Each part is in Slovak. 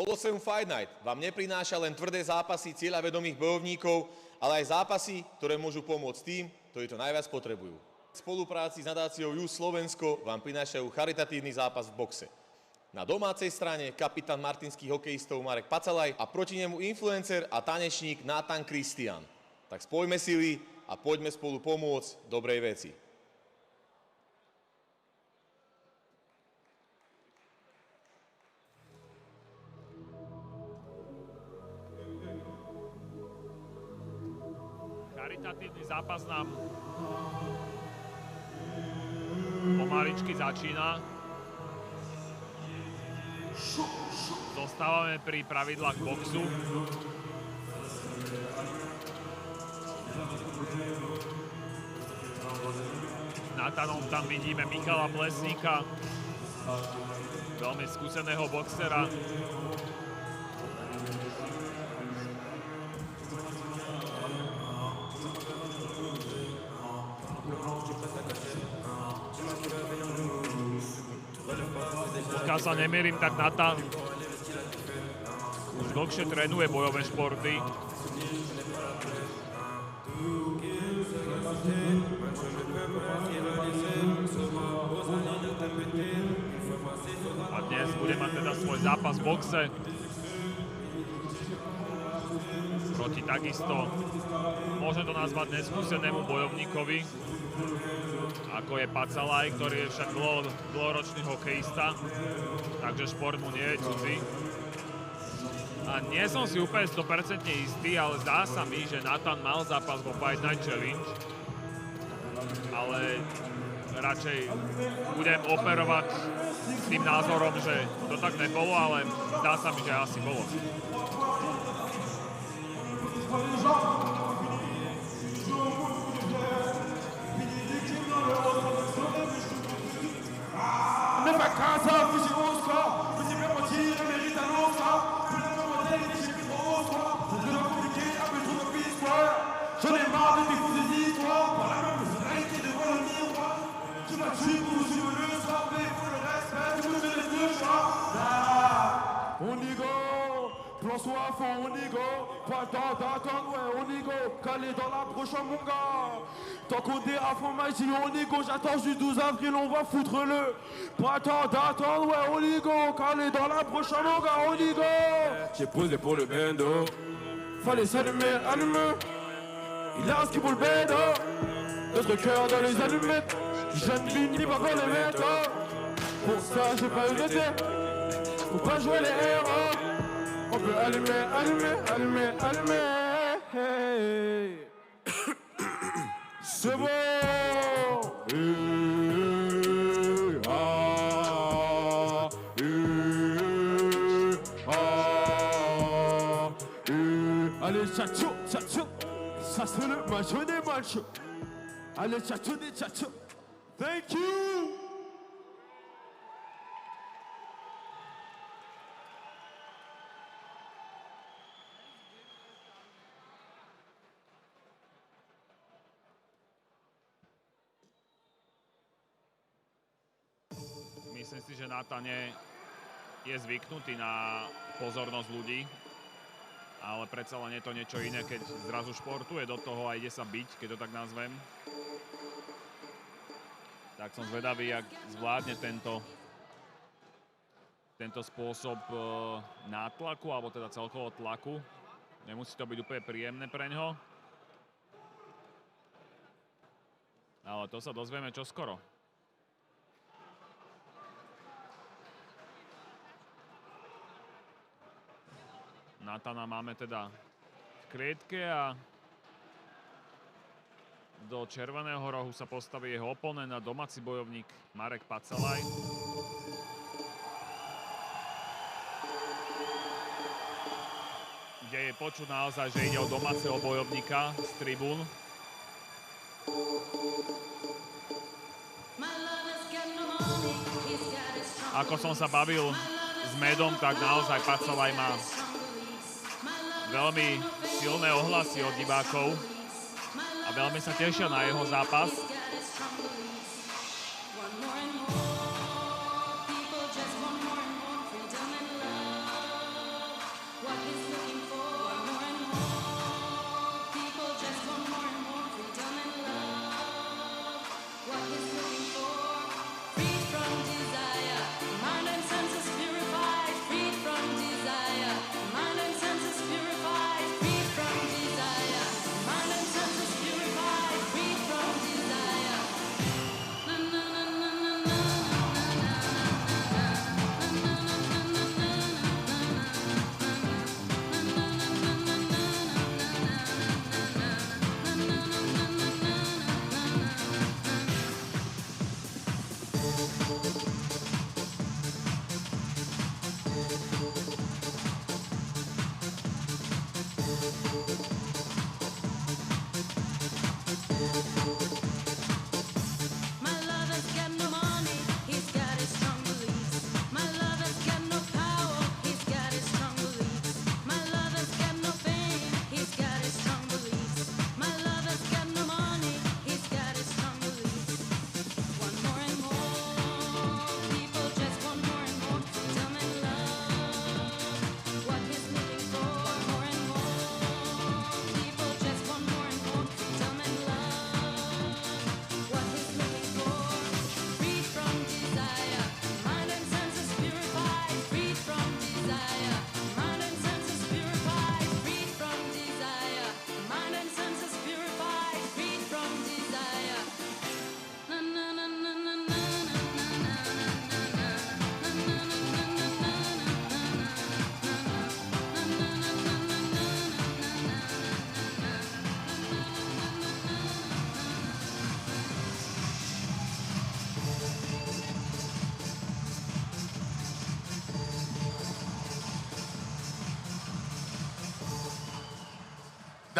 Colosseum Fight Night vám neprináša len tvrdé zápasy cieľavedomých bojovníkov, ale aj zápasy, ktoré môžu pomôcť tým, ktorí to najviac potrebujú. V spolupráci s nadáciou Youth Slovensko vám prinášajú charitatívny zápas v boxe. Na domácej strane kapitán martinských hokejistov Marek Pacalaj a proti nemu influencer a tanečník Nathan Christian. Tak spojme sily a poďme spolu pomôcť dobrej veci. Charitatívny zápas nám pomaličky začína. Zostávame pri pravidlách boxu. S Nathanom tam vidíme Michala Plesníka, veľmi skúseného boxera. Pokiaľ sa nemýlim, tak Nathan už dlhšie trénuje bojové športy. A dnes bude mať teda svoj zápas v boxe proti takisto, môže to nazvať neskúsenému bojovníkovi, ako je Pacalaj, ktorý je však dlhoročný hokejista, takže šport mu nie je cudzí. A nie som si úplne 100% istý, ale zdá sa mi, že Nathan mal zápas vo Fight Night Challenge, ale radšej budem operovať s tým názorom, že to tak nebolo, ale zdá sa mi, že asi bolo. J'en ai marre de tes fausses histoires, par la même réalité devant le miroir. Tu m'as tué pour je veux le soir, mais pour le respect, tu me donnes le choix. On y go, plan soit à fond, on y go. Pas le temps d'attendre, ouais, on y go. Calé dans la prochaine, mon gars. Tant qu'on est à fond magie, on y go. J'attends juste 12 avril, on va foutre le. Pas le temps d'attendre, ouais, on y go. Calé dans la prochaine, mon gars, on y go. J'ai posé pour le bendo. Fallait s'allumer, allumer. Il a ce qui pour le bédo. Notre cœur dans les allumettes. Jeune mini, pas pour les mettre. Pour ça, j'ai pas eu de tête. Faut pas jouer les héros. On peut allumer, allumer, allumer, allumer. Hey. C'est bon. Allez, tchatcho, tchatcho. Ça c'est le macho des machos. Allez, tchatcho des tchatcho. Thank you. Myslím si, že Nathan je zvyknutý na pozornosť ľudí, ale predsa len je to niečo iné, keď zrazu športuje do toho a ide sa byť, keď to tak nazvem. Tak som zvedavý, jak zvládne tento spôsob nátlaku, alebo teda celkovo tlaku. Nemusí to byť úplne príjemné pre ňoho. Ale to sa dozvieme čoskoro. Nathana máme teda v klietke a do červeného rohu sa postaví jeho oponent a domáci bojovník Marek Pacalaj. Kde je počuť naozaj, že ide o domáceho bojovníka z tribún. Ako som sa bavil s Medom, tak naozaj Pacalaj má veľmi silné ohlasy od divákov a veľmi sa tešia na jeho zápas.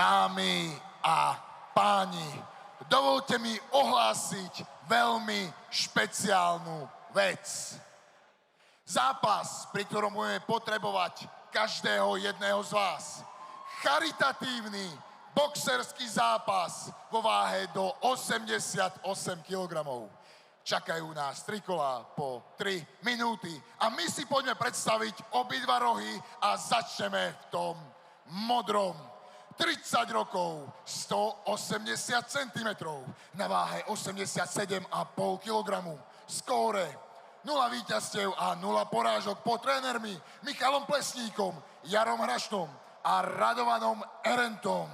Dámy a páni, dovolte mi ohlásiť veľmi špeciálnu vec. Zápas, pri ktorom budeme potrebovať každého jedného z vás. Charitatívny boxerský zápas vo váhe do 88 kg. Čakajú nás 3 kolá po 3 minúty a my si poďme predstaviť obidva rohy a začneme v tom modrom. 30 rokov, 180 cm, na váhe 87,5 kg. Skóre 0 víťazstiev a 0 porážok po trénermi Michalom Plesníkom, Jarom Hrašnom a Radovanom Erentom.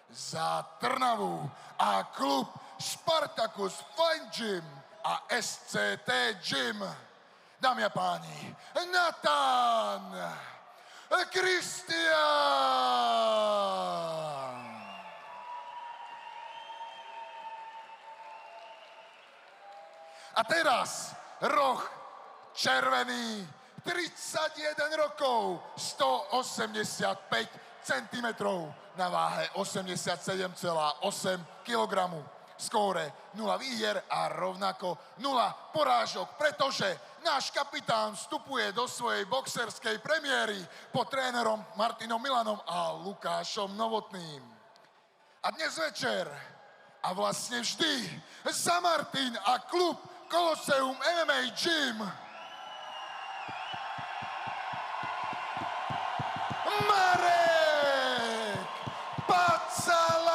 Za Trnavu a klub Spartacus Fine Gym a SCT Gym. Dámy a páni, Nathan Christian. A teraz roh červený, 31 rokov, 185 cm, na váhe 87,8 kg. Skóre 0 výhier a rovnako 0 porážok, pretože náš kapitán vstupuje do svojej boxerskej premiéry pod trénerom Martinom Milanom a Lukášom Novotným. A dnes večer, a vlastne vždy, za Martin a klub Colosseum MMA Gym Marek Pacalaj.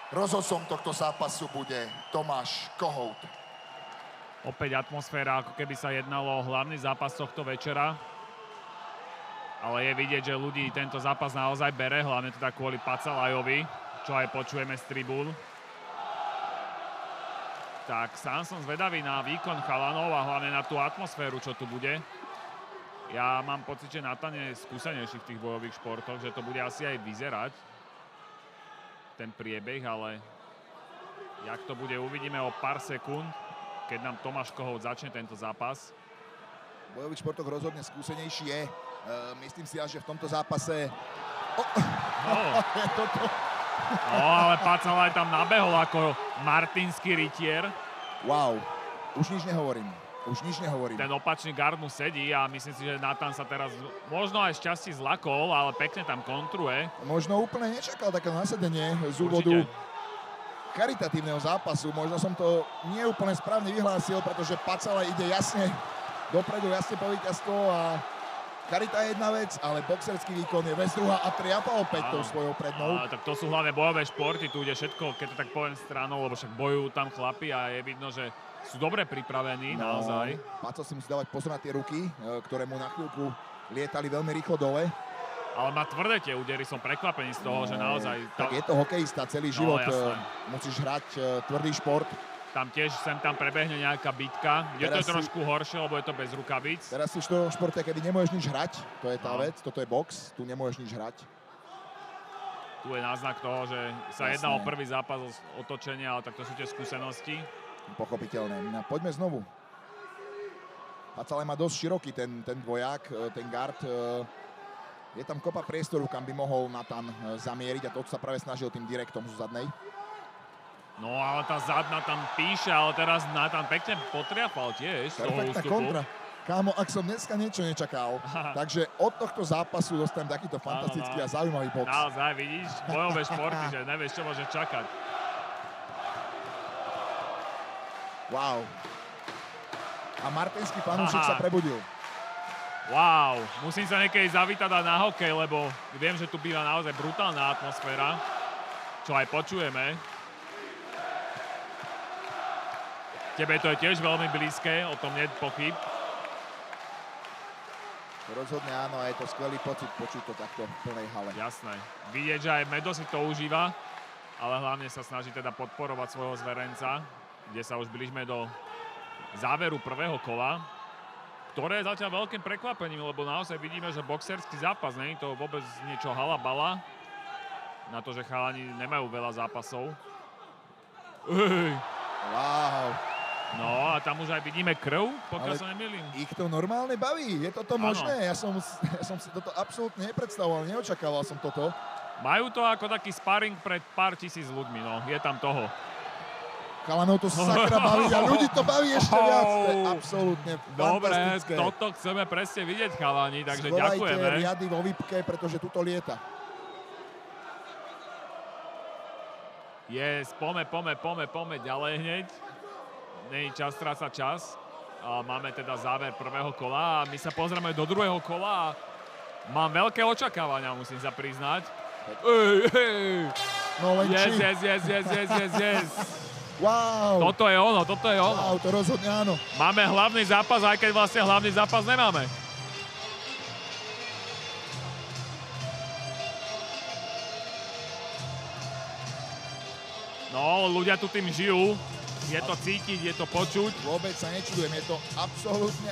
Rozhodcom tohto zápasu bude Tomáš Kohout. Opäť atmosféra, ako keby sa jednalo o hlavný zápas tohto večera. Ale je vidieť, že ľudí tento zápas naozaj bere, hlavne teda kvôli Pacalajovi, čo aj počujeme z tribún. Tak sám som zvedavý na výkon chalanov a hlavne na tú atmosféru, čo tu bude. Ja mám pocit, že Nathan je skúsenejší v tých bojových športoch, že to bude asi aj vyzerať, ten priebeh, ale jak to bude, uvidíme o pár sekúnd, keď nám Tomáš Kohout začne tento zápas. V bojových športoch rozhodne skúsenejší je. Myslím si, že v tomto zápase... No, ale Pacalaj tam nabehol ako martinský rytier. Wow, už nič nehovorím. Ten opačný gard mu sedí a myslím si, že Nathan sa teraz možno aj šťastí zlakol, ale pekne tam kontruje. Možno úplne nečakal také nasadenie z úvodu charitatívneho zápasu. Možno som to nie úplne správne vyhlásil, pretože Pacalaj ide jasne dopredu, jasne po víťazstvo a charita je jedna vec, ale boxerský výkon je vec druhá a triapa opäť tou svojou prednou. Tak to sú hlavne bojové športy, tu ide všetko, keď to tak poviem stranou, lebo však bojujú tam chlapi a je vidno, že sú dobre pripravení, naozaj. Paco si musí dávať pozor na tie ruky, ktoré mu na chvíľku lietali veľmi rýchlo dole. Ale má tvrdé tie údery, som prekvapený z toho, že naozaj... Tak je to hokejista, celý život musíš hrať tvrdý šport. Tam tiež sem tam prebehne nejaká bitka. Je to trošku horšie, lebo je to bez rukavíc. Teraz si v športe, kedy nemôžeš nič hrať, to je tá vec, toto je box, tu nemôžeš nič hrať. Tu je náznak toho, že sa jedná o prvý zápas otočenia, ale tak to sú tie skúsenosti. Pochopiteľné. Poďme znovu. Pacalaj má dosť široký ten dvojak, ten guard. Je tam kopa priestoru, kam by mohol Nathan zamieriť a to sa práve snažil tým direktom zo zadnej. No ale tá zadná tam píše, ale teraz Nathan pekne potriafal tiež z toho ústupu. Kontra. Kámo, ak som dneska niečo nečakal, takže od tohto zápasu dostanem takýto fantastický a zaujímavý box. Naozaj, vidíš, bojové športy, že nevieš, čo môžeš čakať. Wow. A martinský fanúšik sa prebudil. Wow, musím sa niekedy zavítať na hokej, lebo viem, že tu býva naozaj brutálna atmosféra, čo aj počujeme. Tebe to je tiež veľmi blízke, o tom nie je pochyb. Rozhodne áno, a je to skvelý pocit počuť to takto v plnej hale. Jasné. Vidieť, že aj Medo si to užíva, ale hlavne sa snaží teda podporovať svojho zverenca, kde sa už blížme do záveru prvého kola, ktoré je zatiaľ veľkým prekvapením, lebo naozaj vidíme, že boxerský zápas, nie je to vôbec niečo halabala, na to, že chalani nemajú veľa zápasov. Wow. No a tam už aj vidíme krv, pokiaľ Ale sa nemýlim. ich to normálne baví, je toto Áno. možné? Ja som si toto absolútne nepredstavoval, neočakával som toto. Majú to ako taký sparring pred pár tisíc ľuďmi, no. Je tam toho. Chalanov to sakra baví a ľudí to baví ešte viac. To je absolútne Dobre, fantastické. toto chceme presne vidieť, chalani, takže Schovajte ďakujeme. riady vo výpke, pretože tuto lieta. Yes, poďme ďalej hneď. Není čas strácať čas. A máme teda záver prvého kola a my sa pozrieme do druhého kola a mám veľké očakávania, musím sa priznať. Ej. No len či. Yes. Wow. Toto je ono. Wow, to rozhodne áno. Máme hlavný zápas, aj keď vlastne hlavný zápas nemáme. No, ľudia tu tým žijú. Je to cítiť, je to počuť. Vôbec sa nečudujem, je to absolútne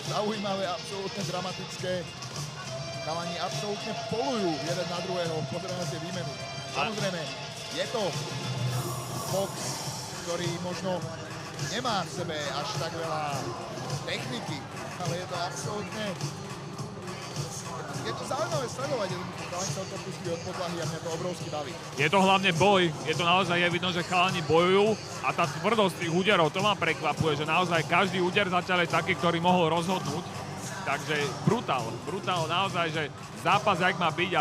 zaujímavé, absolútne dramatické. Chalani absolútne polujú jeden na druhého, pozrieme na tie výmeny. Samozrejme, je to box, ktorý možno nemá v sebe až tak veľa techniky, ale je to absolútne... Je to zaujímavé sledovať, chalani sa to pustí od podlahy a mňa to obrovsky baví. Je to hlavne boj, je to naozaj vidno, že chalani bojujú a tá tvrdosť tých úderov, to ma prekvapuje, že naozaj každý úder zatiaľ je taký, ktorý mohol rozhodnúť. Takže brutál, naozaj, že zápas jak má byť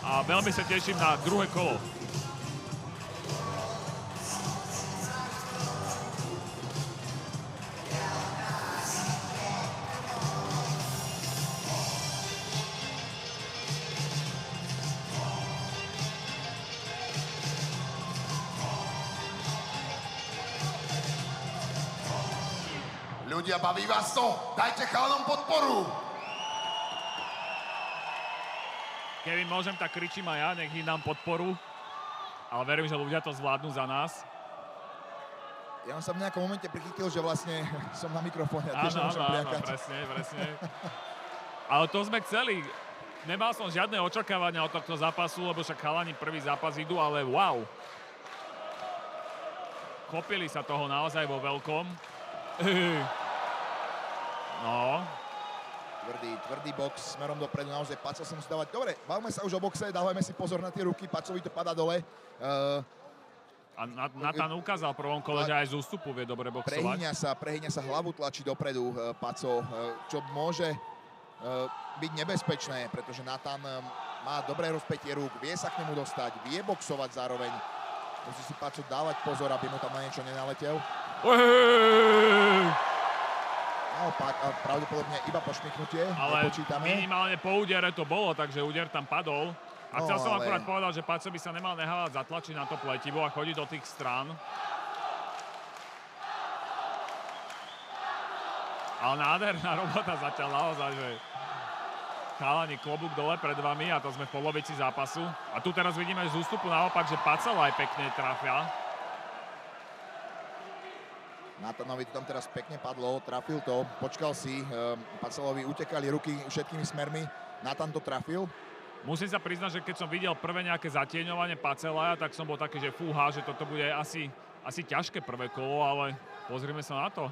a veľmi sa teším na druhé kolo. Ľudia, baví vás to? Dajte chalanom podporu! Kevin, môžem, tak kričím aj ja, nech im dám podporu. Ale verím, že ľudia to zvládnu za nás. Ja som v nejakom momente prichytil, že vlastne som na mikrofóne a tiež Áno, nemôžem pliakať. presne. Ale to sme chceli. Nemal som žiadne očakávania od tohto zápasu, lebo však chalani prvý zápas idú, ale wow. Chopili sa toho naozaj vo veľkom. No. Tvrdý box smerom dopredu, naozaj Paco sa musí dávať. Dobre, bavme sa už o boxe, dávajme si pozor na tie ruky, Pacovi to padá dole. A Natan ukázal v prvom kole, že aj z ústupu vie dobre boxovať. Prehýňa sa, hlavu tlačí dopredu Paco, čo môže byť nebezpečné, pretože Natan má dobré rozpätie rúk, vie sa k nemu dostať, vie boxovať zároveň. Musí si Paco dávať pozor, aby mu tam na niečo nenaletel. Naopak, pravdepodobne iba pošmyknutie, ale nepočítame. minimálne po údere to bolo, takže úder tam padol. A chcel som ale... akurát povedať, že Paco by sa nemal nehávať zatlačiť na to pletivo a chodiť do tých strán. Ale nádherná robota zatiaľ naozaj, že chalani, klobúk dole pred vami a to sme v polovici zápasu. A tu teraz vidíme z ústupu naopak, že Pacala aj pekne trafia. Natanovi to tam teraz pekne padlo, trafil to, počkal si, Pacalovi utekali ruky všetkými smermi, Natan to trafil. Musím sa priznať, že keď som videl prvé nejaké zatieňovanie Pacelaja, tak som bol taký, že fúha, že toto bude asi ťažké prvé kolo, ale pozrime sa na to.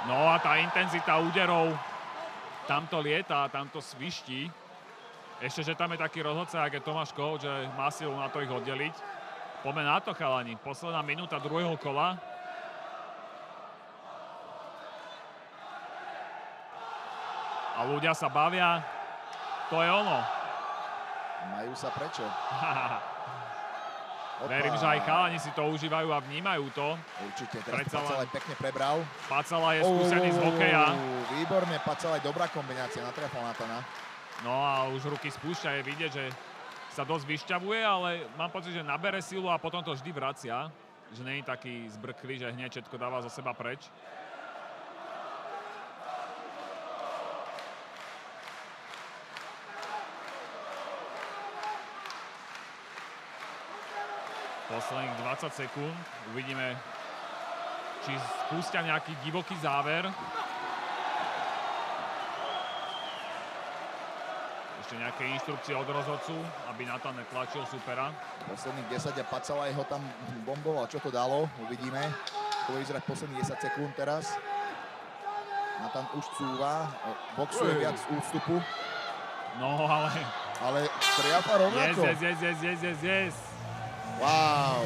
No a tá intenzita úderov, tamto lieta, tamto sviští. Ešte, že tam je taký rozhodca, ako je Tomáš Kohouč, že má silu na to ich oddeliť. Poďme na to, chalani. Posledná minúta druhého kola. A ľudia sa bavia. To je ono. Majú sa prečo. Verím, že aj chalani si to užívajú a vnímajú to. Určite, teraz Pacalaj pekne prebral. Pacala je skúsený z hokeja. Výborne, Pacalaj, dobrá kombinácia, natrafal Natana. No a už ruky spúšťa, je vidieť, že sa dosť vyšťavuje, ale mám pocit, že nabere silu a potom to vždy vracia. Že nie je taký zbrklý, že hneď všetko dáva zo seba preč. Posledných 20 sekúnd. Uvidíme, či spustia nejaký divoký záver. Ešte nejaké inštrukcie od rozhodcu, aby Natan netlačil supera. Posledných 10 a Pacalaj ho tam bomboval. Čo to dalo? Uvidíme. to bude vyzerať posledných 10 sekúnd teraz. Natan už cúva, boxuje viac z ústupu. No, Ale triafa rovnako. Yes. Wow.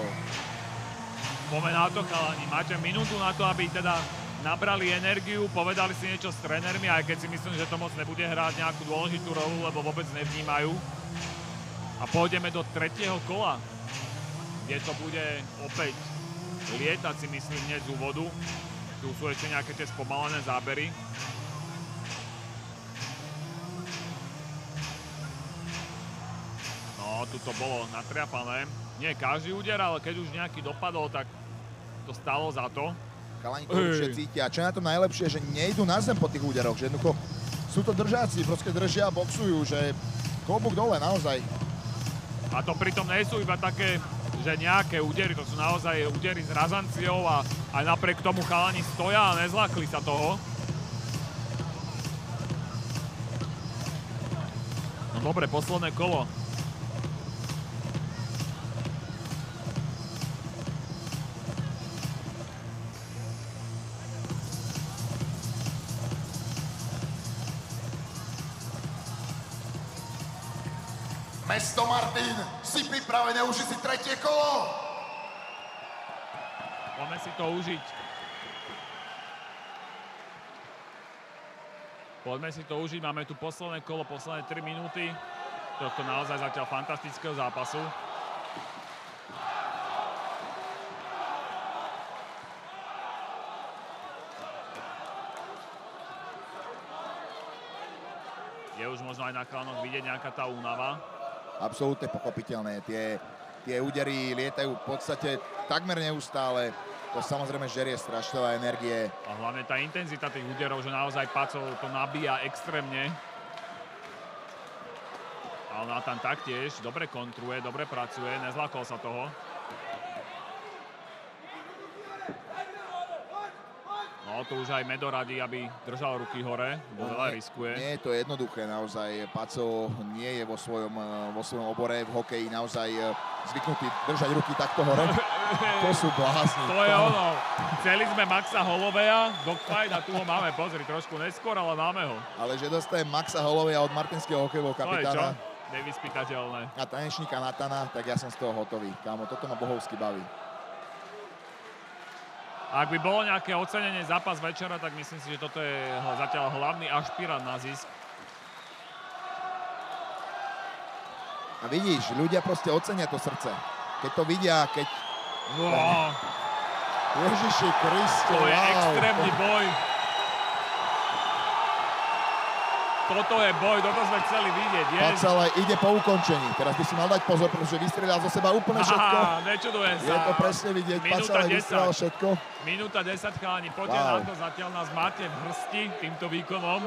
Poďme na to, chalani. Máte minútu na to, aby teda nabrali energiu, povedali si niečo s trénermi, aj keď si myslím, že to moc nebude hrať nejakú dôležitú rolu, lebo vôbec nevnímajú. A pôjdeme do 3. kola, kde to bude opäť lietať, si myslím, hneď z úvodu. Tu sú ešte nejaké tie spomalené zábery. No, tu to bolo natriapané. Nie každý úder, ale keď už nejaký dopadol, tak to stalo za to. Chalani to určite cítia. Čo je na tom najlepšie, že nejdú na zem po tých úderoch, že jednoducho sú to držáci, proste držia a boxujú, že klobúk dole naozaj. A to pritom nie sú iba také, že nejaké údery, to sú naozaj údery s razanciou a aj napriek tomu chalani stoja a nezlákli sa toho. No dobre, posledné kolo. Mesto Martin, si pripravené užiť si 3. kolo? Poďme si to užiť. Poďme si to užiť, máme tu posledné kolo, posledné 3 minúty tohto naozaj zatiaľ fantastického zápasu. Je už možno aj na chalanoch vidieť nejaká tá únava. Absolútne pochopiteľné. Tie údery lietajú v podstate takmer neustále. To samozrejme žerie strašne veľa energie. A hlavne tá intenzita tých úderov, že naozaj Paco to nabíja extrémne. Ale Natan taktiež dobre kontruje, dobre pracuje, nezlákol sa toho. No, tu už aj Medo radí, aby držal ruky hore, bo veľa riskuje. Nie je to jednoduché, naozaj. Paco nie je vo svojom obore v hokeji naozaj zvyknutý držať ruky takto hore. To sú blázni. To je ono. Chceli sme Maxa Holoveja, dogfight a tu ho máme, pozri, trošku neskôr, ale máme ho. Ale že dostajem Maxa Holoveja od martinského hokejového kapitána nevyspytateľné. a tanečníka Natana, tak ja som z toho hotový. Kámo, toto ma bohovsky baví. Ak by bolo nejaké ocenenie zápas večera, tak myslím si, že toto je zatiaľ hlavný ašpirant na zisk. A vidíš, ľudia proste ocenia to srdce. Keď to vidia, keď... Wow. Ježiši Kriste, To je wow. extrémny boj. Toto je boj, toto sme chceli vidieť. Pacala ide po ukončení. Teraz by si mal dať pozor, pretože vystrelal zo seba úplne všetko. Nečudujem sa. Je to presne vidieť. Pacala vystrelal všetko. Minúta 10, chalani, poďte na to. Zatiaľ nás máte v hrsti týmto výkonom.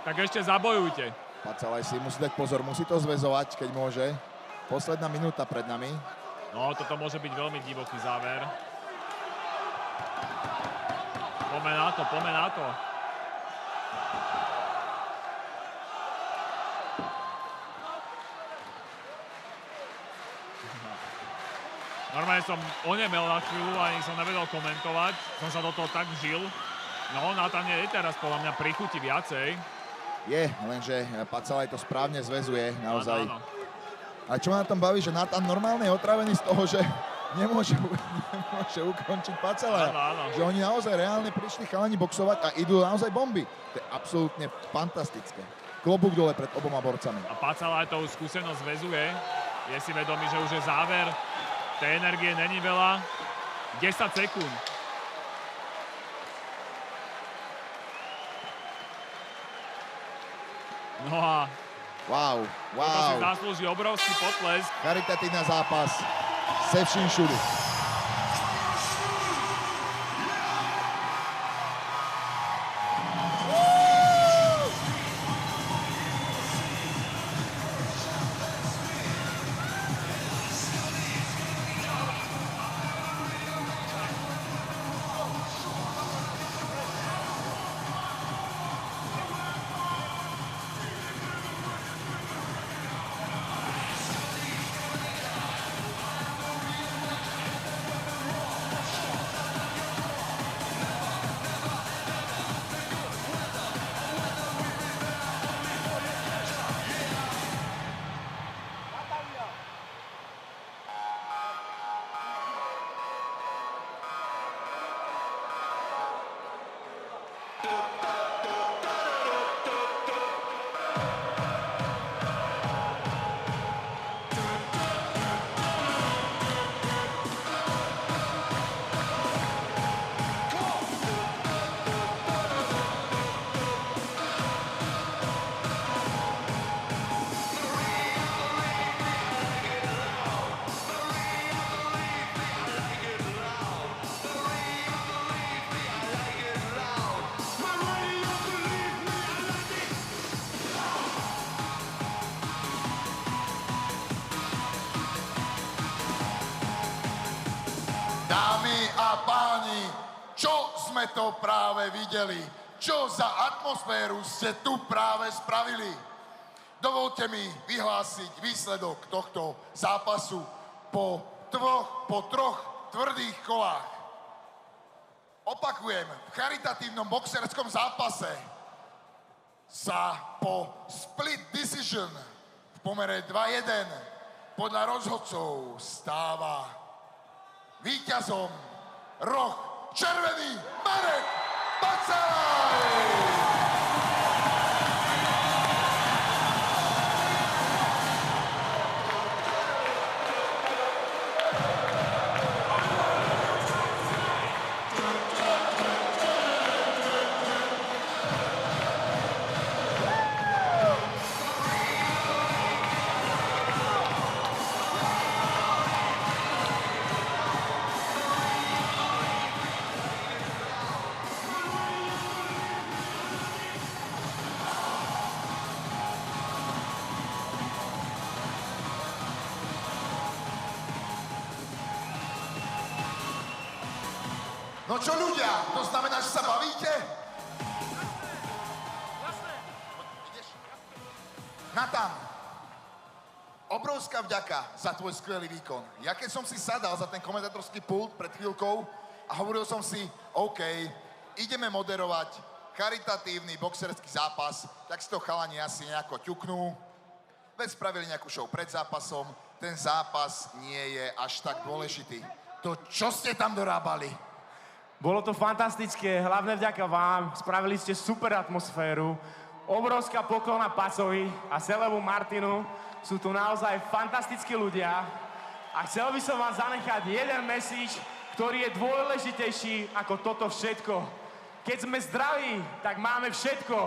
Tak ešte zabojujte. Pacala si musí dať pozor, musí to zväzovať, keď môže. Posledná minúta pred nami. No, toto môže byť veľmi divoký záver. Poďme na to. Normálne som onemel na chvíľu, ani som nevedel komentovať. Som sa do toho tak žil. No, Natan je teraz podľa mňa prichutí viacej. Je, lenže Pacala to správne zväzuje, naozaj. Áno. A čo ma na tom baví, že Natan normálne je otravený z toho, že nemôže ukončiť Pacala. Áno. Že oni naozaj reálne prišli chalani boxovať a idú naozaj bomby. To je absolútne fantastické. Klobúk dole pred oboma borcami. A Pacala aj tou skúsenosť zväzuje. Je si vedomý, že už je záver. Tej energie není veľa. 10 sekúnd. No a Wow. toto si zaslúži obrovský potlesk. Charitatívny zápas. Sevšin Šudu. Čo sme to práve videli? Čo za atmosféru ste tu práve spravili? Dovolte mi vyhlásiť výsledok tohto zápasu po troch tvrdých kolách. Opakujem, v charitatívnom boxerskom zápase sa po split decision v pomere 2-1 podľa rozhodcov stáva víťazom roh červený Marek Pacalaj! No čo ľudia, to znamená, že sa bavíte? Natan, obrovská vďaka za tvoj skvelý výkon. Ja keď som si sadal za ten komentátorský pult pred chvíľkou a hovoril som si, OK, ideme moderovať charitatívny boxerský zápas, tak si to chalani asi nejako ťuknú. Veď spravili nejakú show pred zápasom, ten zápas nie je až tak dôležitý. To čo ste tam dorábali? Bolo to fantastické, hlavne vďaka vám, spravili ste super atmosféru, obrovská poklona Pacovi a celému Martinu, sú tu naozaj fantastickí ľudia a chcel by som vám zanechať jeden message, ktorý je dôležitejší ako toto všetko. Keď sme zdraví, tak máme všetko.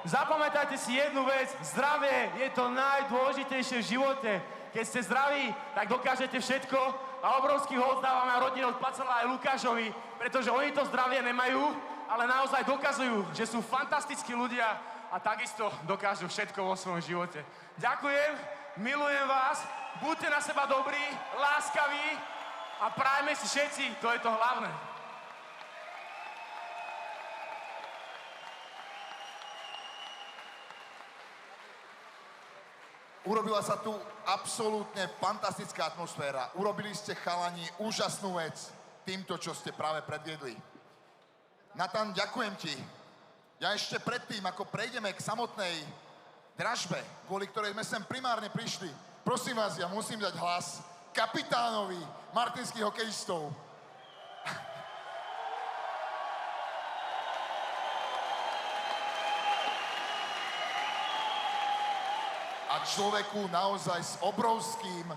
Zapamätajte si jednu vec, zdravie je to najdôležitejšie v živote. Keď ste zdraví, tak dokážete všetko a obrovský hold dávame rodine od Pacala aj Lukášovi, pretože oni to zdravie nemajú, ale naozaj dokazujú, že sú fantastickí ľudia a takisto dokážu všetko vo svojom živote. Ďakujem, milujem vás, buďte na seba dobrí, láskaví a prajme si všetci, to je to hlavné. Urobila sa tu absolútne fantastická atmosféra. Urobili ste, chalani, úžasnú vec týmto, čo ste práve predviedli. Natan, ďakujem ti. Ja ešte predtým, ako prejdeme k samotnej dražbe, kvôli ktorej sme sem primárne prišli, prosím vás, ja musím dať hlas kapitánovi martinských hokejistov. A človeku naozaj s obrovským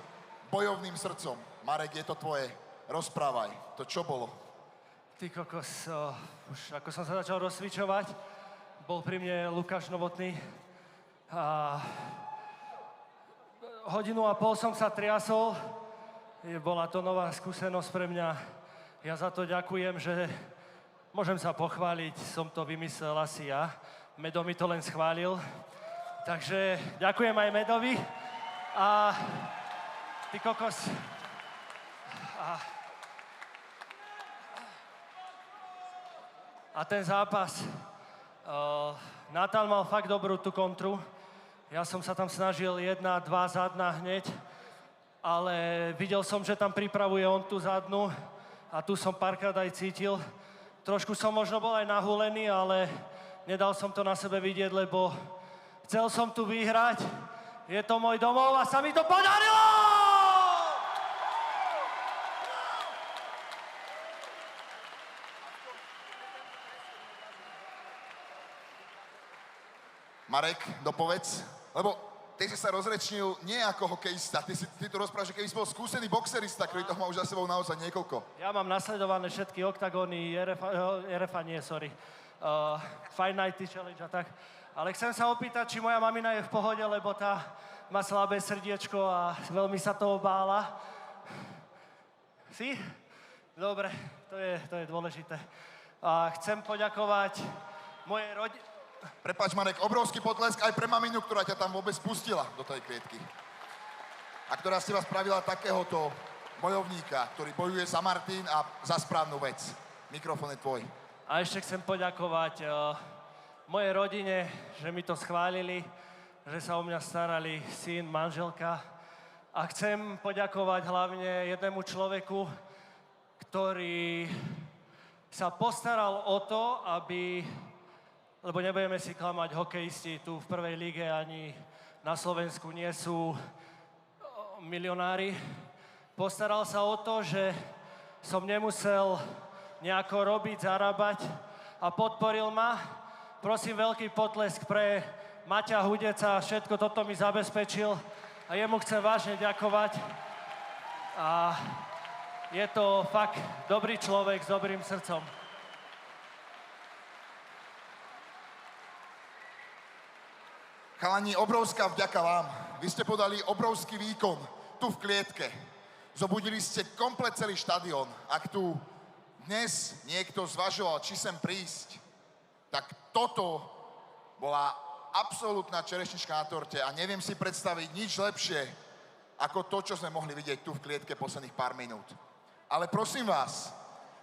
bojovným srdcom. Marek, je to tvoje. Rozprávaj. To čo bolo? Ty kokos, už ako som sa začal rozcvičovať, bol pri mne Lukáš Novotný a 1,5 hodiny som sa triasol. Bola to nová skúsenosť pre mňa. Ja za to ďakujem, že môžem sa pochváliť, som to vymyslel asi ja. Medo mi to len schválil. Takže ďakujem aj Medovi a ty kokos. A ten zápas, Natan mal fakt dobrú tú kontru. Ja som sa tam snažil 1-2 zadná hneď, ale videl som, že tam pripravuje on tú zadnú a tu som párkrát aj cítil. Trošku som možno bol aj nahulený, ale nedal som to na sebe vidieť, lebo chcel som tu vyhrať, je to môj domov a sa mi to podarilo! Marek, dopovedz, lebo ty si sa rozrečnil nie ako hokejista, ty tu rozprávaš, že keby si bol skúsený boxerista, ktorý toho má už za sebou naozaj niekoľko. Ja mám nasledované všetky oktagóny, Fight Night Challenge a tak. Ale chcem sa opýtať, či moja mamina je v pohode, lebo tá má slabé srdiečko a veľmi sa toho bála. Si? Dobre, to je dôležité. A chcem poďakovať mojej rodine. Prepáč, Marek, obrovský potlesk aj pre maminu, ktorá ťa tam vôbec pustila do tej klietky. A ktorá z teba spravila takéhoto bojovníka, ktorý bojuje za Martin a za správnu vec. Mikrofón je tvoj. A ešte chcem poďakovať mojej rodine, že mi to schválili, že sa o mňa starali syn, manželka. A chcem poďakovať hlavne jednému človeku, ktorý sa postaral o to, aby, lebo nebudeme si klamať, hokejisti tu v prvej lige ani na Slovensku nie sú milionári. Postaral sa o to, že som nemusel nejako robiť, zarábať a podporil ma. Prosím, veľký potlesk pre Maťa Hudeca, všetko toto mi zabezpečil a jemu chcem vážne ďakovať. A je to fakt dobrý človek s dobrým srdcom. Chalani, obrovská vďaka vám. Vy ste podali obrovský výkon tu v klietke. Zobudili ste komplet celý štadión. Ak tu dnes niekto zvažoval, či sem prísť, tak toto bola absolútna čerešnička na torte a neviem si predstaviť nič lepšie ako to, čo sme mohli vidieť tu v klietke posledných pár minút. Ale prosím vás,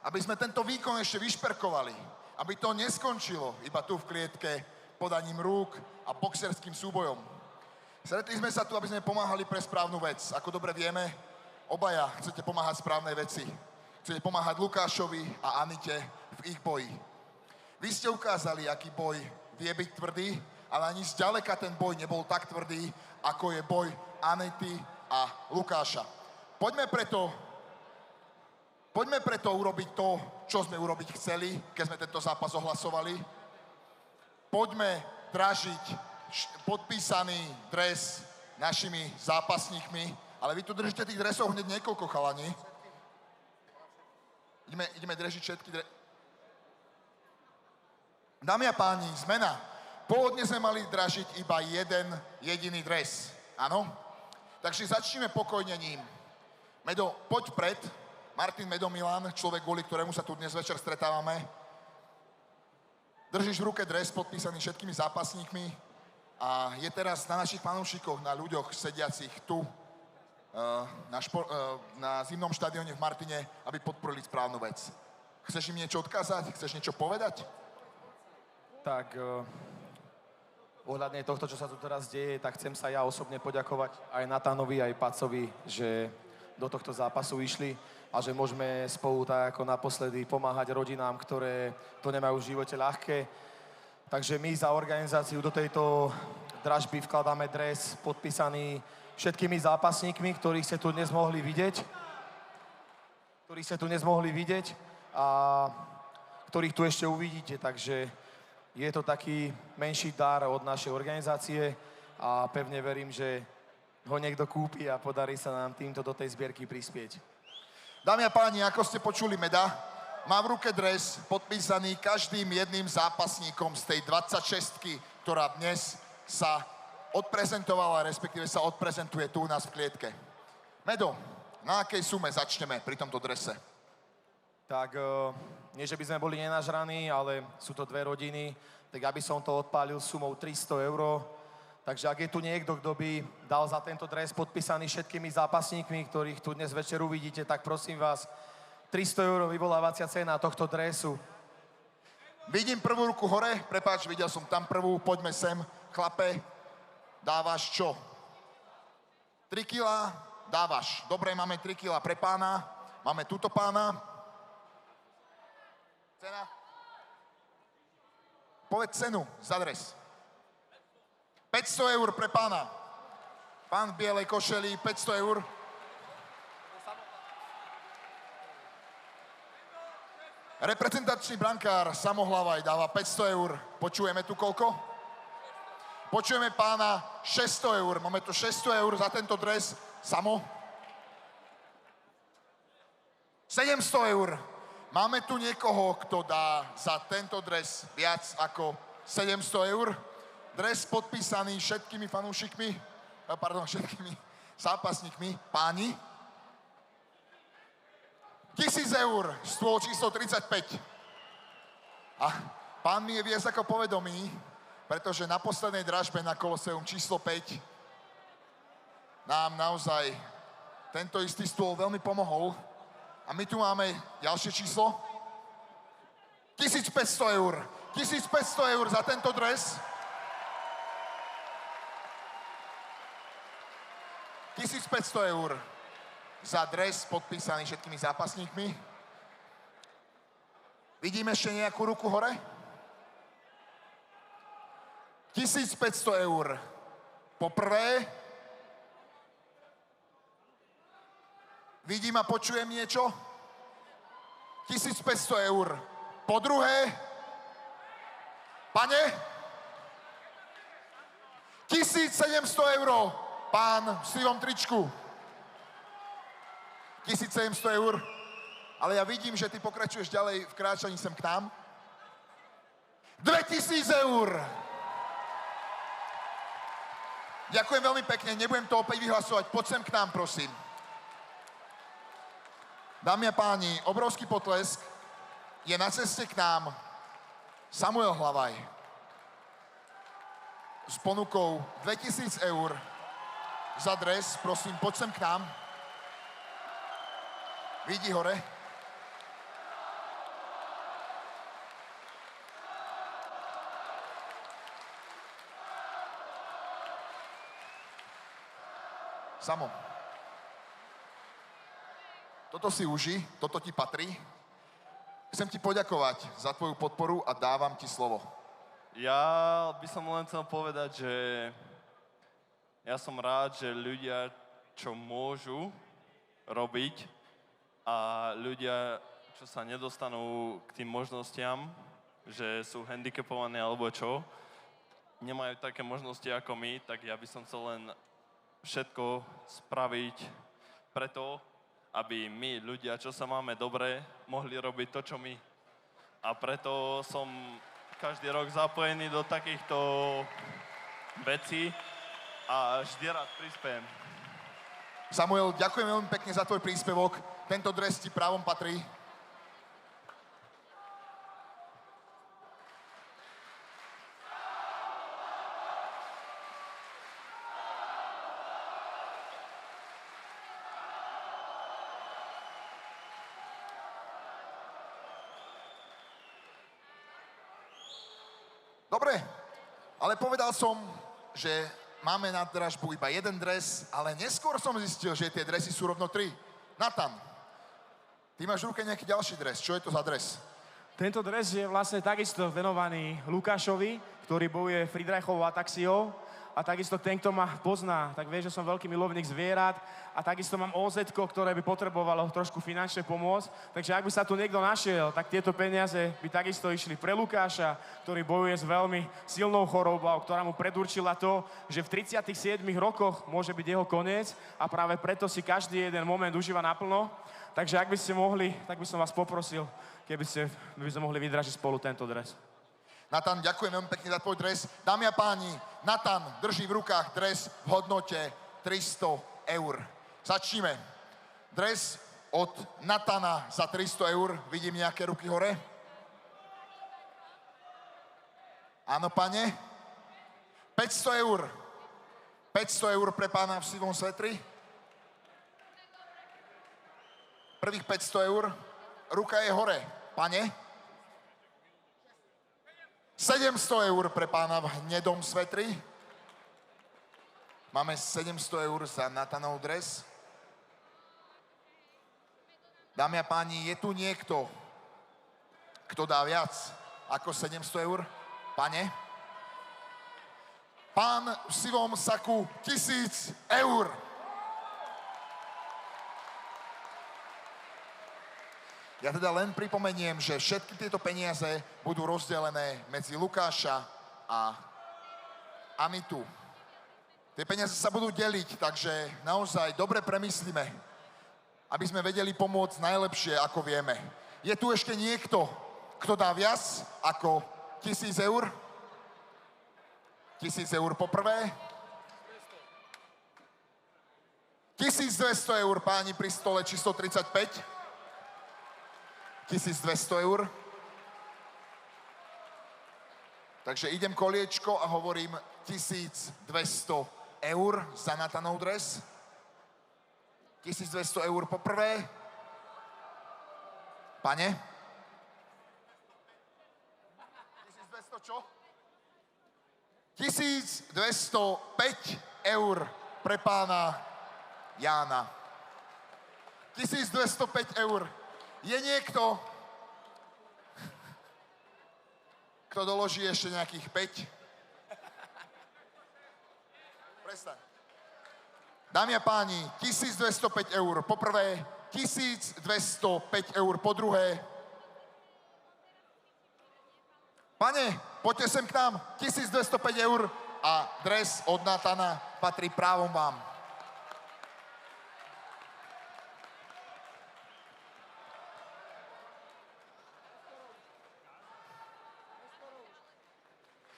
aby sme tento výkon ešte vyšperkovali, aby to neskončilo iba tu v klietke podaním rúk a boxerským súbojom. Stretli sme sa tu, aby sme pomáhali pre správnu vec. Ako dobre vieme, obaja chcete pomáhať správnej veci. Chcete pomáhať Lukášovi a Anite v ich boji. Vy ste ukázali, aký boj vie byť tvrdý, ale ani zďaleka ten boj nebol tak tvrdý, ako je boj Anity a Lukáša. Poďme preto urobiť to, čo sme urobiť chceli, keď sme tento zápas ohlasovali. Poďme dražiť podpísaný dres našimi zápasníkmi, ale vy tu držíte tých dresov hneď niekoľko, chalani. Ideme drežiť všetky Dámy a páni, zmena. Pôvodne sme mali dražiť iba jeden jediný dres. Áno? Takže začneme pokojne ním. Medo, poď pred. Martin Medo Milan, človek, kvôli ktorému sa tu dnes večer stretávame. Držíš v ruke dres podpísaný všetkými zápasníkmi a je teraz na našich fanúšikoch, na ľuďoch sediacich tu na zimnom štadióne v Martine, aby podporili správnu vec. Chceš im niečo odkázať? Chceš niečo povedať? Tak ohľadne tohto, čo sa tu teraz deje, tak chcem sa ja osobne poďakovať aj Natanovi, aj Pacovi, že do tohto zápasu išli a že môžeme spolu tak ako naposledy pomáhať rodinám, ktoré to nemajú v živote ľahké. Takže my za organizáciu do tejto dražby vkladáme dres podpísaný všetkými zápasníkmi, ktorých ste tu dnes mohli vidieť a ktorých tu ešte uvidíte. Takže je to taký menší dar od našej organizácie a pevne verím, že ho niekto kúpi a podarí sa nám týmto do tej zbierky prispieť. Dámy a páni, ako ste počuli Meda, má v ruke dres podpísaný každým jedným zápasníkom z tej 26-ky, ktorá dnes sa odprezentovala, respektíve sa odprezentuje tu u nás v klietke. Medo, na akej sume začneme pri tomto drese? Tak nie, že by sme boli nenažraní, ale sú to dve rodiny, tak ja by som to odpálil sumou 300 €. Takže ak je tu niekto, kto by dal za tento dres podpísaný všetkými zápasníkmi, ktorých tu dnes večer uvidíte, tak prosím vás, 300 € vyvolávacia cena tohto dresu. Vidím prvú ruku hore, prepáč, videl som tam prvú, poďme sem, chlape, dávaš čo? 3 kg? Dávaš. Dobre, máme 3 kg pre pána, máme túto pána. Cena? Povedz cenu za dres. 500 € pre pána. Pán v bielej košeli, 500 €. Reprezentačný brankár Samohlavaj dáva 500 €. Počujeme tu koľko? Počujeme pána 600 €. Máme tu 600 € za tento dres. Samo? 700 €. Máme tu niekoho, kto dá za tento dres viac ako 700 €. Dres podpísaný všetkými fanúšikmi, všetkými zápasníkmi. Páni? 1000 €, stôl číslo 35. A pán mi je viac ako povedomý, pretože na poslednej dražbe na Koloseum číslo 5 nám naozaj tento istý stôl veľmi pomohol. A my tu máme ďalšie číslo. 1500 eur. 1500 eur za tento dres. 1500 eur za dres podpísaný všetkými zápasníkmi. Vidíme ešte nejakú ruku hore? 1500 eur. Poprvé. Vidím a počujem niečo? 1500 eur. Po druhé. Pane? 1700 eur. Pán v sivom tričku. 1700 eur. Ale ja vidím, že ty pokračuješ ďalej v kráčaní sem k nám. 2000 eur. Ďakujem veľmi pekne, nebudem to opäť vyhlasovať. Poď sem k nám, prosím. Dámy a páni, obrovský potlesk. Je na ceste k nám Samuel Hlavaj s ponukou 2000 eur za dres. Prosím, poď sem k nám. Vidí hore. Samo, toto si uži, toto ti patrí. Chcem ti poďakovať za tvoju podporu a dávam ti slovo. Ja by som len chcel povedať, že ja som rád, že ľudia, čo môžu robiť a ľudia, čo sa nedostanú k tým možnostiam, že sú handicapovaní alebo čo, nemajú také možnosti ako my, tak ja by som chcel len všetko spraviť preto, aby my, ľudia, čo sa máme dobre, mohli robiť to, čo my. A preto som každý rok zapojený do takýchto vecí a vždy rád prispiem. Samuel, ďakujem veľmi pekne za tvoj príspevok. Tento dres ti právom patrí. Dobre, ale povedal som, že máme na dražbu iba jeden dres, ale neskôr som zistil, že tie dresy sú rovno 3. Nathan, ty máš v ruke nejaký ďalší dres. Čo je to za dres? Tento dres je vlastne takisto venovaný Lukášovi, ktorý bojuje Friedrichovou ataxiou. A takisto ten, kto ma pozná, tak vie, že som veľký milovník zvierat. A takisto mám OZ-ko, ktoré by potrebovalo trošku finančne pomôcť. Takže ak by sa tu niekto našiel, tak tieto peniaze by takisto išli pre Lukáša, ktorý bojuje s veľmi silnou chorobou, ktorá mu predurčila to, že v 37 rokoch môže byť jeho koniec a práve preto si každý jeden moment užíva naplno. Takže ak by ste mohli, tak by som vás poprosil, by sme mohli vydražiť spolu tento dres. Nathan, ďakujem veľmi pekne za tvoj dres. Dámy a páni, Nathan drží v rukách dres v hodnote 300 eur. Začníme. Dres od Nathana za 300 eur. Vidím nejaké ruky hore. Áno, pane. 500 eur. 500 eur pre pána v sivom svetri. Prvých 500 eur. Ruka je hore. Pane. 700 eur pre pána v hnedom svetri. Máme 700 eur za Nathanov dres. Dámy a páni, je tu niekto, kto dá viac ako 700 eur? Pane? Pán v sivom saku 1000 eur. Ja teda len pripomeniem, že všetky tieto peniaze budú rozdelené medzi Lukáša a Anitu. Tie peniaze sa budú deliť, takže naozaj dobre premyslíme, aby sme vedeli pomôcť najlepšie, ako vieme. Je tu ešte niekto, kto dá viac ako 1000 eur? 1000 eur poprvé. 1200 eur, páni pri stole číslo 35. 1200 eur. Takže idem koliečko a hovorím 1200 eur za Nathanov dres. 1200 eur poprvé. Pane. to čo? 1205 eur pre pána Jána. 1205 eur. Je niekto, kto doloží ešte nejakých 5? Prestaň. Dámy a páni, 1205 eur po prvé, 1205 eur po druhé. Pane, poďte sem k nám, 1205 eur a dres od Natana patrí právom vám.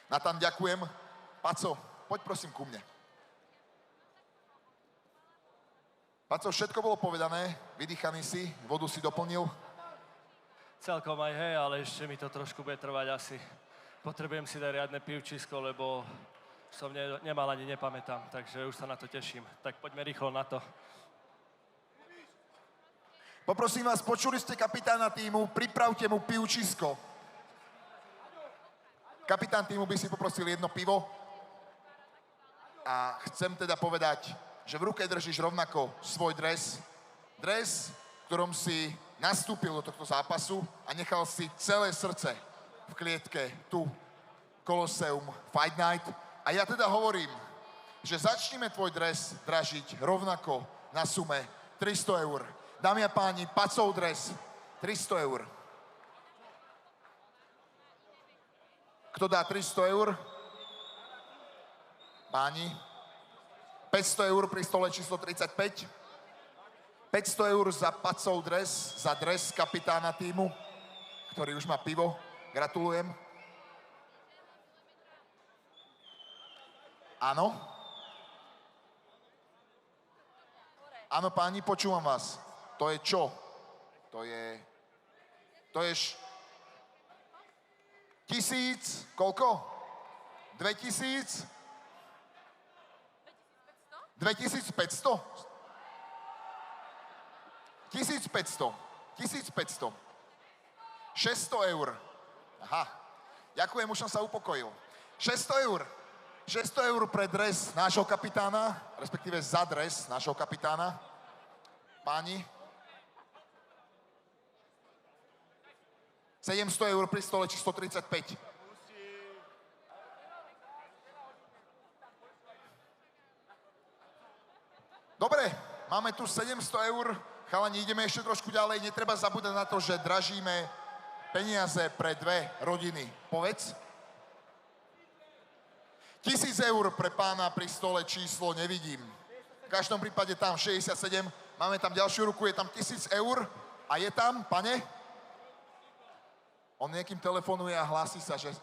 Natan, ďakujem. Paco, poď prosím ku mne. Paco, všetko bolo povedané, vydýchaný si, vodu si doplnil. Celkom aj hej, ale ešte mi to trošku bude trvať asi. Potrebujem si dať riadne pivčisko, lebo som nemal ani nepamätám, takže už sa na to teším. Tak poďme rýchlo na to. Poprosím vás, počuli ste kapitána týmu, pripravte mu pivčisko. Kapitán týmu by si poprosil jedno pivo. A chcem teda povedať, že v ruke držíš rovnako svoj dres. Dres, v ktorom si nastúpil do tohto zápasu a nechal si celé srdce v klietke tu, Colosseum Fight Night. A ja teda hovorím, že začneme tvoj dres dražiť rovnako na sume 300 eur. Dámy a páni, Pacov dres, 300 eur. Kto dá 300 eur? Páni. 500 eur pri stole číslo 35. 500 eur za Pacov dres, za dres kapitána týmu, ktorý už má pivo. Gratulujem. Áno? Áno, páni, počúvam vás. To je čo? To je 1000, koľko? 2000? 2500? 1500. 600 eur. Aha. Ďakujem, už som sa upokojil. 600 eur. 600 eur pre dres nášho kapitána, respektíve za dres nášho kapitána. Páni. 700 eur pri stole číslo 35. Dobre, máme tu 700 eur. Chalani, ideme ešte trošku ďalej. Netreba zabúdať na to, že dražíme peniaze pre dve rodiny. Povedz. 1000 eur pre pána pri stole číslo nevidím. V každom prípade tam 67. Máme tam ďalšiu ruku, je tam 1000 eur. A je tam, pane? On niekým telefonuje a hlási sa, že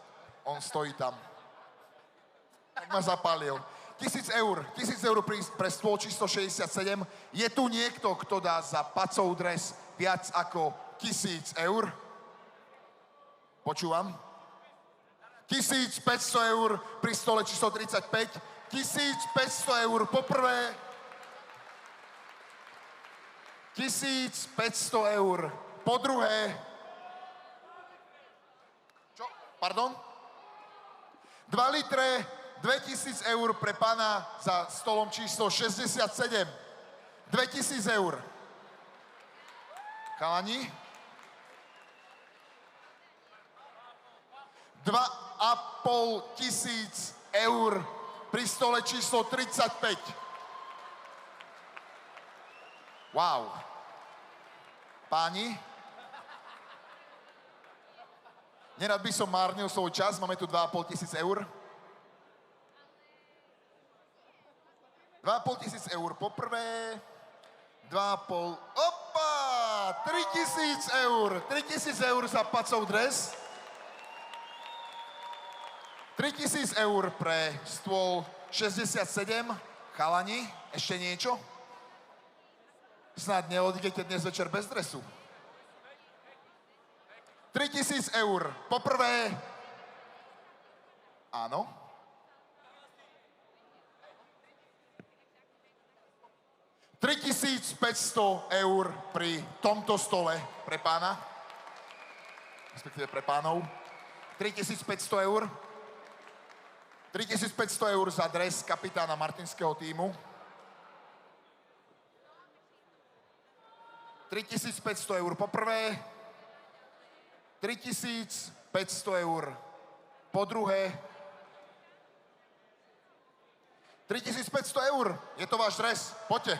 on stojí tam. Tak ma zapálil. 1000 eur pre stôl číslo 67. Je tu niekto, kto dá za Pacov dres viac ako 1000 eur? Počúvam. 1500 eur pri stole číslo 35. 1500 eur poprvé. 1500 eur po druhé. Čo? Pardon? 2 litre, 2000 eur pre pána za stolom číslo 67. 2000 eur. Chalani? 2500 eur pri stole číslo 35. Wow. Páni? Nerad by som márnil svoj čas, máme tu 2500 eur. 2500 eur poprvé, 2,5, opa, 3000 eur, 3000 eur za Pacov dres, 3000 eur pre stôl 67, chalani, ešte niečo? Snad neodídete dnes večer bez dresu. 3000 eur. Poprvé. Áno. $3500 eur pri tomto stole pre pána. Respektíve pre pánov. 3500 eur. 3500 eur za dres kapitána martinského tímu. 3500 eur po prvé. 3500 eur po druhé. 3500 eur. Je to váš dres. Poďte.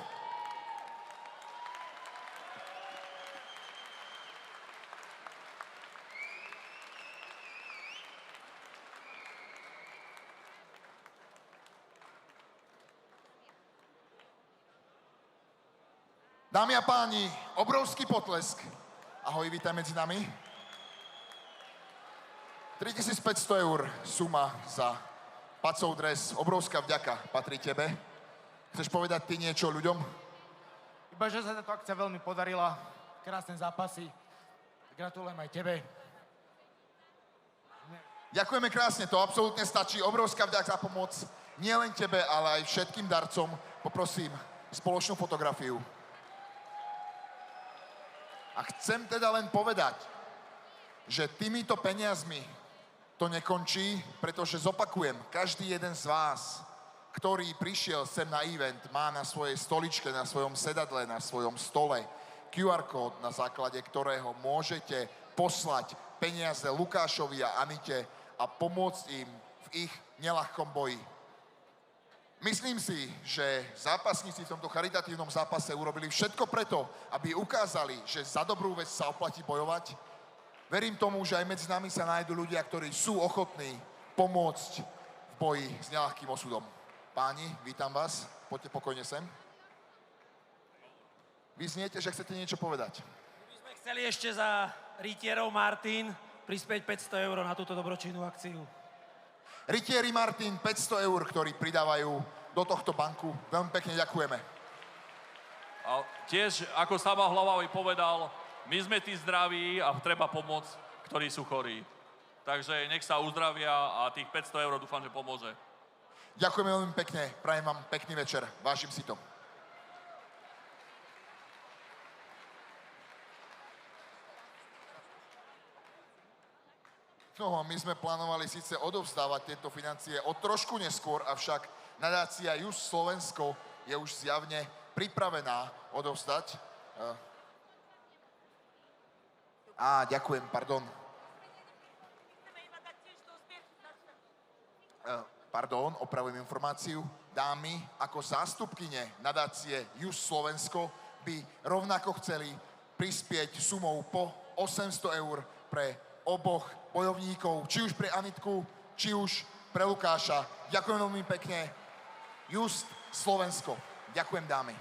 Dámy a páni, obrovský potlesk. Ahoj, vítaj medzi nami. 3500 eur suma za Pacov dres. Obrovská vďaka patrí tebe. Chceš povedať ty niečo ľuďom? Iba, že sa táto akcia veľmi podarila. Krásne zápasy. Gratulujem aj tebe. Ďakujeme krásne, to absolútne stačí. Obrovská vďaka za pomoc. Nie len tebe, ale aj všetkým darcom. Poprosím spoločnú fotografiu. A chcem teda len povedať, že týmito peniazmi to nekončí, pretože zopakujem, každý jeden z vás, ktorý prišiel sem na event, má na svojej stoličke, na svojom sedadle, na svojom stole QR kód, na základe ktorého môžete poslať peniaze Lukášovi a Anite a pomôcť im v ich neľahkom boji. Myslím si, že zápasníci v tomto charitatívnom zápase urobili všetko preto, aby ukázali, že za dobrú vec sa oplatí bojovať. Verím tomu, že aj medzi nami sa nájdú ľudia, ktorí sú ochotní pomôcť v boji s neľahkým osudom. Páni, vítam vás. Poďte pokojne sem. Vy zniete, že chcete niečo povedať. My sme chceli ešte za rytierov Martin prispieť 500 eur na túto dobročinnú akciu. Rytieri Martin, 500 eur, ktorí pridávajú do tohto banku. Veľmi pekne ďakujeme. A tiež, ako Saba Hlavavý povedal, my sme tí zdraví a treba pomôcť, ktorí sú chorí. Takže nech sa uzdravia a tých 500 eur dúfam, že pomôže. Ďakujeme veľmi pekne, prajem vám pekný večer, vážim si to. No, my sme plánovali síce odovzdávať tieto financie o trošku neskôr, avšak nadácia Just Slovensko je už zjavne pripravená odovzdať. Ďakujem, pardon. Pardon, opravujem informáciu. Dámy, ako zástupkyne nadácie Just Slovensko by rovnako chceli prispieť sumou po 800 eur pre oboch bojovníkov, či už pre Anitku, či už pre Lukáša. Ďakujem veľmi pekne. Just Slovensko. Ďakujem, dámy.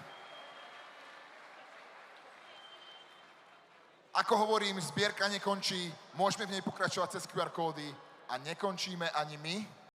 Ako hovorím, zbierka nekončí, môžeme v nej pokračovať cez QR kódy a nekončíme ani my.